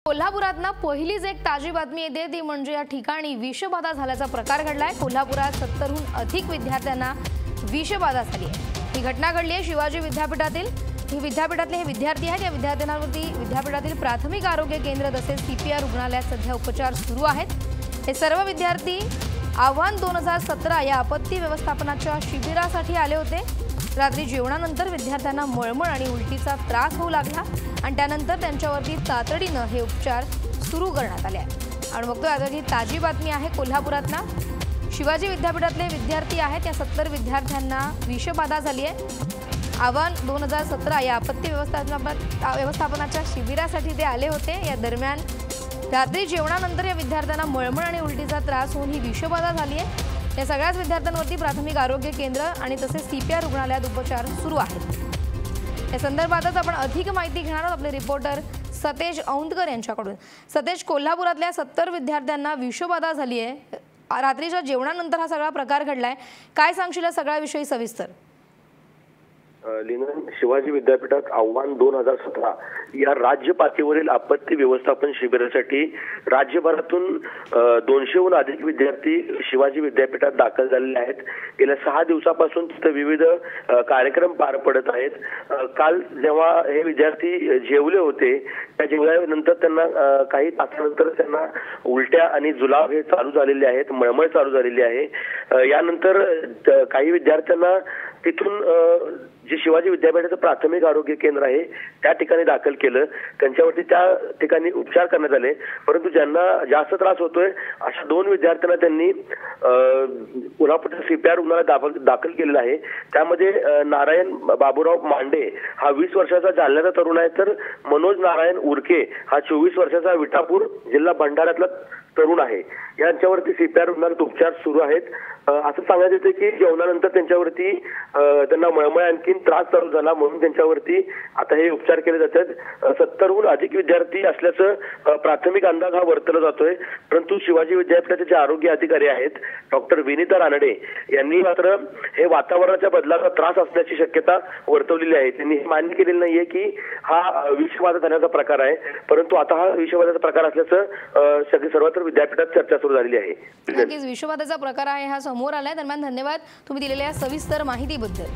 कोल्हापुरातना पहिलीच एक ताजी बातमी येते ती म्हणजे या ठिकाणी विषबाधा झाल्याचा प्रकार घडलाय। कोल्हापुरात 70हून अधिक विद्यार्थ्यांना विषबाधा झाली आहे। ही घटना घडली आहे शिवाजी विद्यापीठातील। ही विद्यापीठातले हे विद्यार्थी आहेत। या विद्यार्थ्यांवरती विद्यापीठातील प्राथमिक आरोग्य केंद्र तसेच सीपीआर रुग्णालयात सध्या उपचार सुरू आहेत। हे सर्व विद्यार्थी आव्हान 2017 या आपत्ती व्यवस्थापनाच्या शिबिरासाठी आले होते। रात्री जेवणानंतर विद्यार्थ्यांना मळमळ आणि उलटीचा त्रास होऊ लागला आणि त्यानंतर त्यांच्यावरती तातडीने हे उपचार सुरू करण्यात आले आहेत। आणि बघतोय आता ही ताजी बातमी आहे कोल्हापुरातना शिवाजी विद्यापीठातले विद्यार्थी आहेत। या 70 विद्यार्थ्यांना विषबाधा झाली आहे। आव्हान 2017 या आपत्ती व्यवस्थापनाच्या शिबिरासाठी ते आले होते। या दरम्यान रात्री जेवणानंतर या विद्यार्थ्यांना मळमळ आणि उलटीचा त्रास होऊन ही विषबाधा झाली आहे। या सगळ्याच विद्यार्थ्यांवरती प्राथमिक आरोग्य केंद्र आणि तसेच सीपीआर रुग्णालयात उपचार सुरू आहेत। या संदर्भातच आपण अधिक माहिती घेणार आहोत आपले रिपोर्टर सतेज औंधकर यांच्याकडून। सतेज, कोल्हापुरातल्या 70 विद्यार्थ्यांना विषबाधा झाली आहे। रात्रीच्या जेवणानंतर हा सगळा प्रकार घडलाय। काय सांगशील या सगळ्याविषयी सविस्तर? लिनन, शिवाजी विद्यापीठात आव्हान 2017 या राज्य पातळीवरील आपत्ती व्यवस्थापन शिबिरासाठी राज्यभरातून 200हून अधिक विद्यार्थी शिवाजी विद्यापीठात दाखल झालेले आहेत। गेल्या 6 दिवसापासून तिथे विविध कार्यक्रम पार पडत आहेत। काल जेव्हा हे विद्यार्थी जेवले होते त्या जेवल्यानंतर त्यांना काही तासानंतर त्यांना उलट्या आणि जुलाब हे चालू झालेले आहेत, मळमळ चालू झालेली आहे। यानंतर काही विद्यार्थ्यांना तिथून जे शिवाजी विद्यापीठाचं प्राथमिक आरोग्य केंद्र आहे त्या ठिकाणी दाखल केलं। त्यांच्यावरती त्या ठिकाणी उपचार करण्यात आले, परंतु ज्यांना जास्त त्रास होतोय अशा 2 विद्यार्थ्यांना त्यांनी कोल्हापूरच्या सीपीआर रुग्णालयात दाखल केलेलं आहे। त्यामध्ये नारायण बाबूराव मांडे हा 20 वर्षाचा जालन्याचा तरुण आहे, तर मनोज नारायण उरके हा 24 वर्षाचा विटापूर जिल्हा भंडाऱ्यातला तरुण आहे। यांच्यावरती सीपीआर रुग्णालयात उपचार सुरू आहेत। असं सांगण्यात येते की जेवणानंतर त्यांच्यावरती त्यांना मळमळ आणखी त्रास चालू झाला, म्हणून त्यांच्यावरती आता हे उपचार केले जातात। 70हून अधिक विद्यार्थी असल्याचं प्राथमिक अंदाज हा वर्तवला जातोय, परंतु शिवाजी विद्यापीठाचे जे आरोग्य अधिकारी आहेत डॉक्टर विनीता रानडे यांनी मात्र हे वातावरणाच्या बदलाचा त्रास असण्याची शक्यता वर्तवलेली आहे। त्यांनी हे मान्य केलेलं नाहीये की हा विषबाधा झाल्याचा प्रकार आहे, परंतु आता हा विषबाधाचा प्रकार असल्याचं सर्वत्र विद्यापीठात चर्चा सुरू झालेली आहे। नक्कीच विषबाधाचा प्रकार आहे हा समोर आलाय। दरम्यान धन्यवाद तुम्ही दिलेल्या सविस्तर माहितीबद्दल।